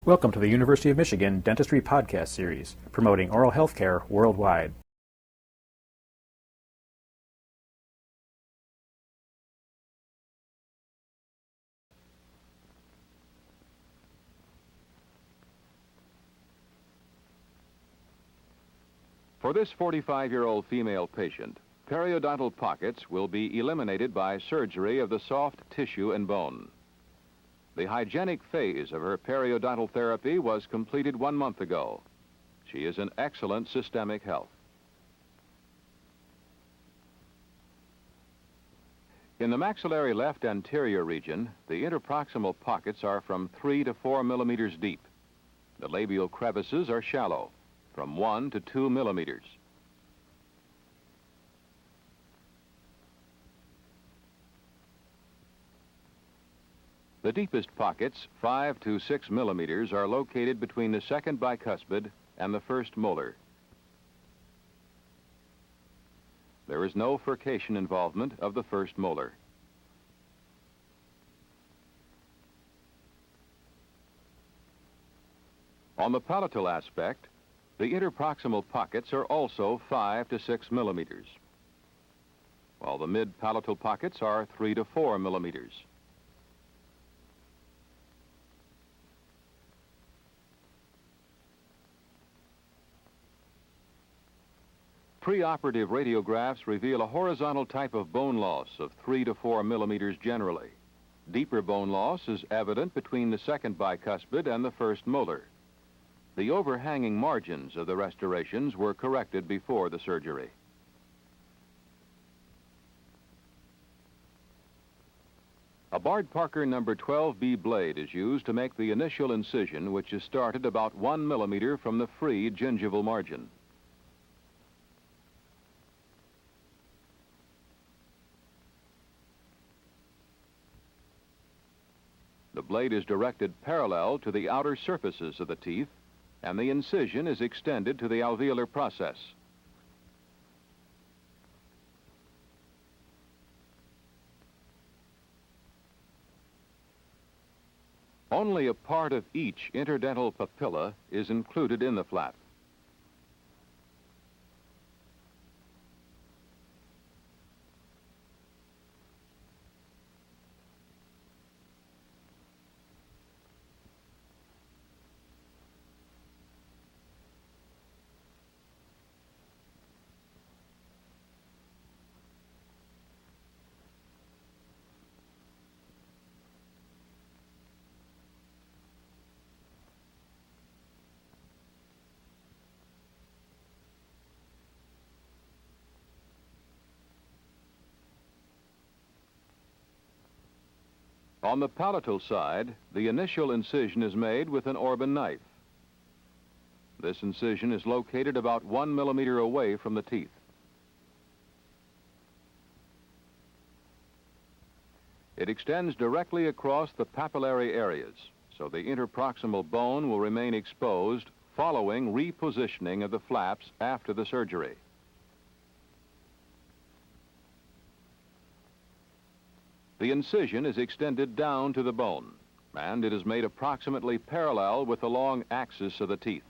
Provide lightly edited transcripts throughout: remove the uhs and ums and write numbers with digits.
Welcome to the University of Michigan Dentistry Podcast Series, promoting oral health care worldwide. For this 45-year-old female patient, periodontal pockets will be eliminated by surgery of the soft tissue and bone. The hygienic phase of her periodontal therapy was completed 1 month ago. She is in excellent systemic health. In the maxillary left anterior region, the interproximal pockets are from 3 to 4 millimeters deep. The labial crevices are shallow, from 1 to 2 millimeters. The deepest pockets, 5 to 6 millimeters, are located between the second bicuspid and the first molar. There is no furcation involvement of the first molar. On the palatal aspect, the interproximal pockets are also 5 to 6 millimeters, while the mid-palatal pockets are 3 to 4 millimeters. Preoperative radiographs reveal a horizontal type of bone loss of 3 to 4 millimeters generally. Deeper bone loss is evident between the second bicuspid and the first molar. The overhanging margins of the restorations were corrected before the surgery. A Bard-Parker number 12B blade is used to make the initial incision, which is started about 1 millimeter from the free gingival margin. The blade is directed parallel to the outer surfaces of the teeth, and the incision is extended to the alveolar process. Only a part of each interdental papilla is included in the flap. On the palatal side, the initial incision is made with an Orban knife. This incision is located about 1 millimeter away from the teeth. It extends directly across the papillary areas, so the interproximal bone will remain exposed following repositioning of the flaps after the surgery. The incision is extended down to the bone, and it is made approximately parallel with the long axis of the teeth.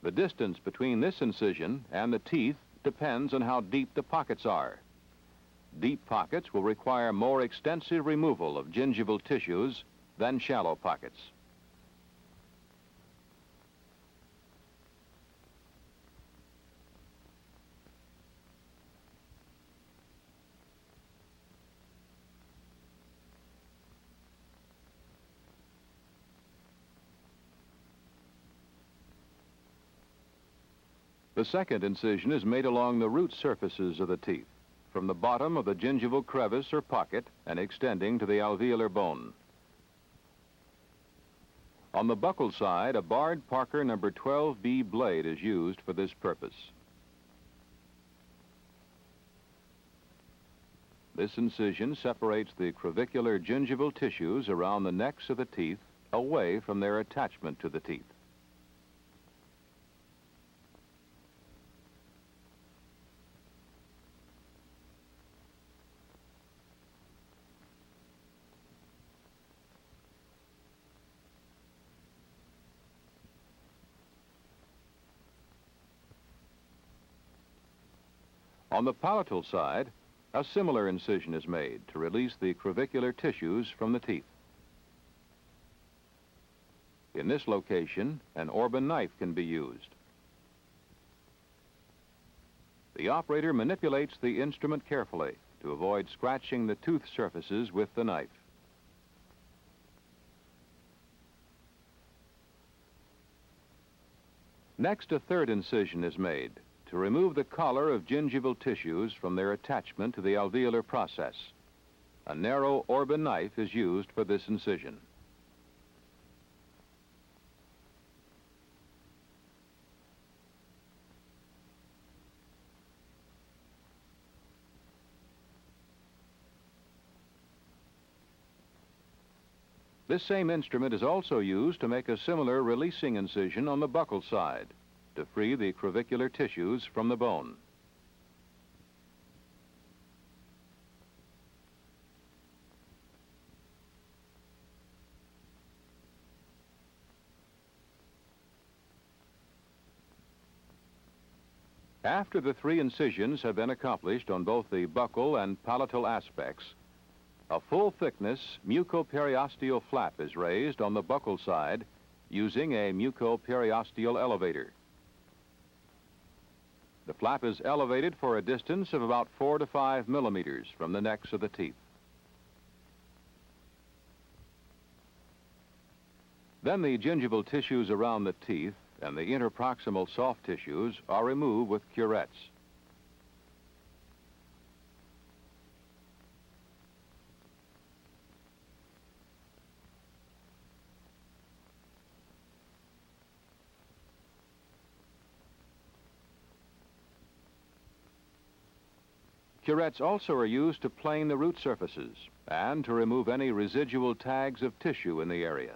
The distance between this incision and the teeth depends on how deep the pockets are. Deep pockets will require more extensive removal of gingival tissues than shallow pockets. The second incision is made along the root surfaces of the teeth, from the bottom of the gingival crevice or pocket and extending to the alveolar bone. On the buccal side, a Bard-Parker number 12B blade is used for this purpose. This incision separates the crevicular gingival tissues around the necks of the teeth away from their attachment to the teeth. On the palatal side, a similar incision is made to release the crevicular tissues from the teeth. In this location, an Orban knife can be used. The operator manipulates the instrument carefully to avoid scratching the tooth surfaces with the knife. Next, a third incision is made to remove the collar of gingival tissues from their attachment to the alveolar process. A narrow Orban knife is used for this incision. This same instrument is also used to make a similar releasing incision on the buccal side to free the crevicular tissues from the bone. After the 3 incisions have been accomplished on both the buccal and palatal aspects, a full-thickness mucoperiosteal flap is raised on the buccal side using a mucoperiosteal elevator. The flap is elevated for a distance of about 4 to 5 millimeters from the necks of the teeth. Then the gingival tissues around the teeth and the interproximal soft tissues are removed with curettes. Curettes also are used to plane the root surfaces and to remove any residual tags of tissue in the area.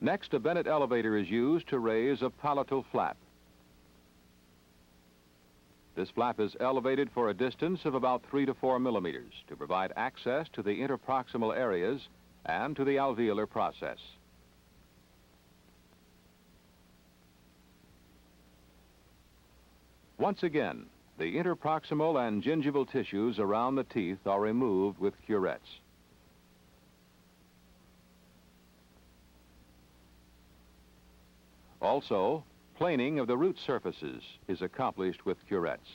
Next, a Bennett elevator is used to raise a palatal flap. This flap is elevated for a distance of about 3 to 4 millimeters to provide access to the interproximal areas and to the alveolar process. Once again, the interproximal and gingival tissues around the teeth are removed with curettes. Also, planing of the root surfaces is accomplished with curettes.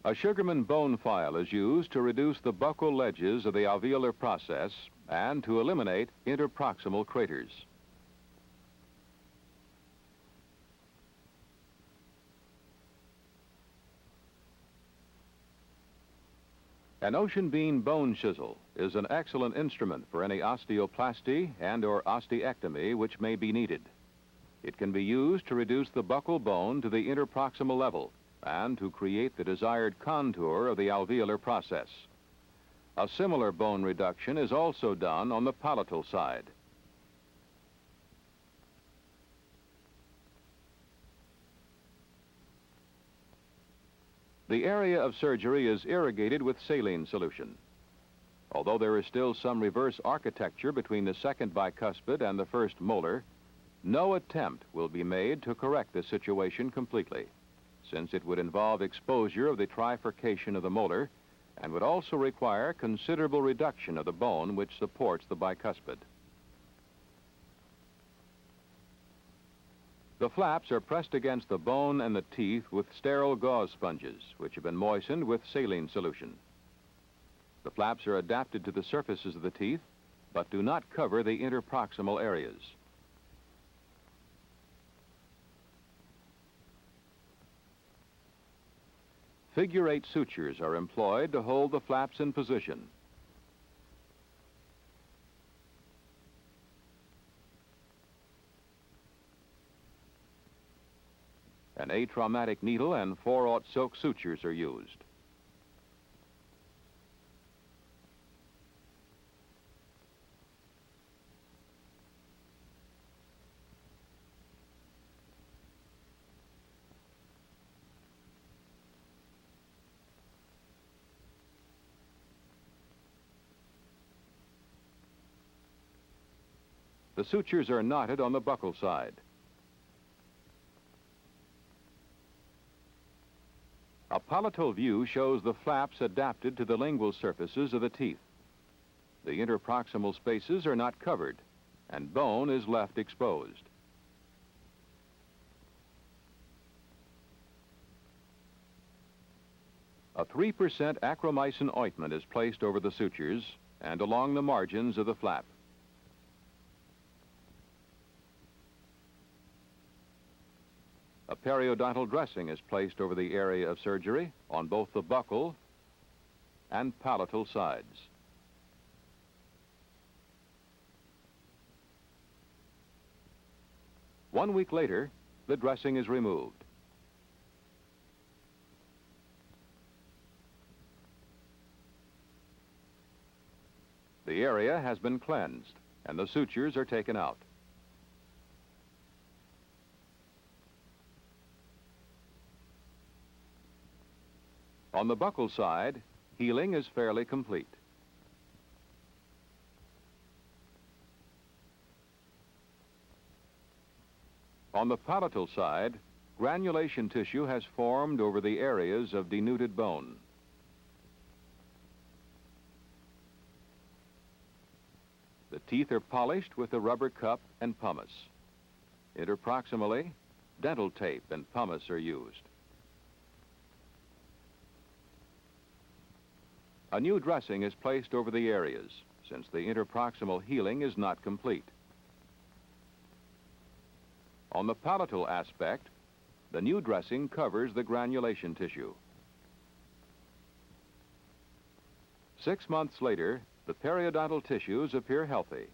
A Sugarman bone file is used to reduce the buccal ledges of the alveolar process and to eliminate interproximal craters. An ocean bean bone chisel is an excellent instrument for any osteoplasty and/or osteectomy which may be needed. It can be used to reduce the buccal bone to the interproximal level and to create the desired contour of the alveolar process. A similar bone reduction is also done on the palatal side. The area of surgery is irrigated with saline solution. Although there is still some reverse architecture between the second bicuspid and the first molar, no attempt will be made to correct this situation completely, since it would involve exposure of the trifurcation of the molar and would also require considerable reduction of the bone which supports the bicuspid. The flaps are pressed against the bone and the teeth with sterile gauze sponges, which have been moistened with saline solution. The flaps are adapted to the surfaces of the teeth, but do not cover the interproximal areas. Figure 8 sutures are employed to hold the flaps in position. An atraumatic needle and 4/0 silk sutures are used. The sutures are knotted on the buccal side. A palatal view shows the flaps adapted to the lingual surfaces of the teeth. The interproximal spaces are not covered, and bone is left exposed. A 3% acromycin ointment is placed over the sutures and along the margins of the flap. A periodontal dressing is placed over the area of surgery on both the buccal and palatal sides. One week later, the dressing is removed. The area has been cleansed, and the sutures are taken out. On the buccal side, healing is fairly complete. On the palatal side, granulation tissue has formed over the areas of denuded bone. The teeth are polished with the rubber cup and pumice. Interproximally, dental tape and pumice are used. A new dressing is placed over the areas, since the interproximal healing is not complete. On the palatal aspect, the new dressing covers the granulation tissue. 6 months later, the periodontal tissues appear healthy.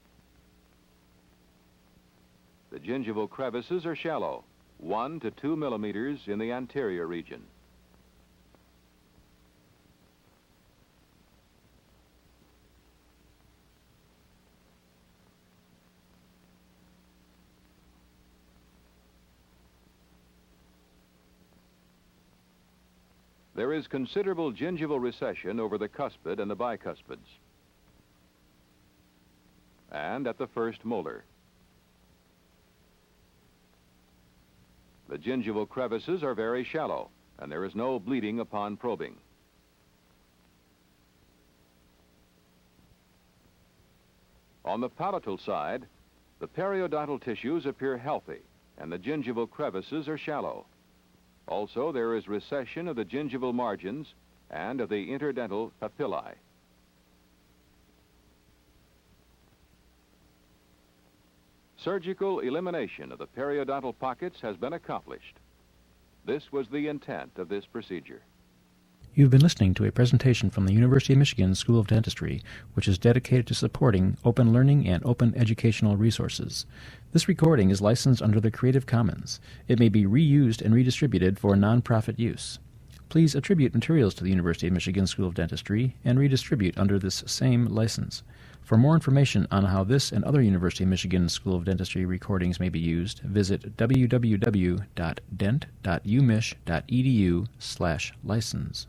The gingival crevices are shallow, 1 to 2 millimeters in the anterior region. There is considerable gingival recession over the cuspid and the bicuspids, and at the first molar. The gingival crevices are very shallow, and there is no bleeding upon probing. On the palatal side, the periodontal tissues appear healthy, and the gingival crevices are shallow. Also, there is recession of the gingival margins and of the interdental papillae. Surgical elimination of the periodontal pockets has been accomplished. This was the intent of this procedure. You've been listening to a presentation from the University of Michigan School of Dentistry, which is dedicated to supporting open learning and open educational resources. This recording is licensed under the Creative Commons. It may be reused and redistributed for nonprofit use. Please attribute materials to the University of Michigan School of Dentistry and redistribute under this same license. For more information on how this and other University of Michigan School of Dentistry recordings may be used, visit www.dent.umich.edu/license.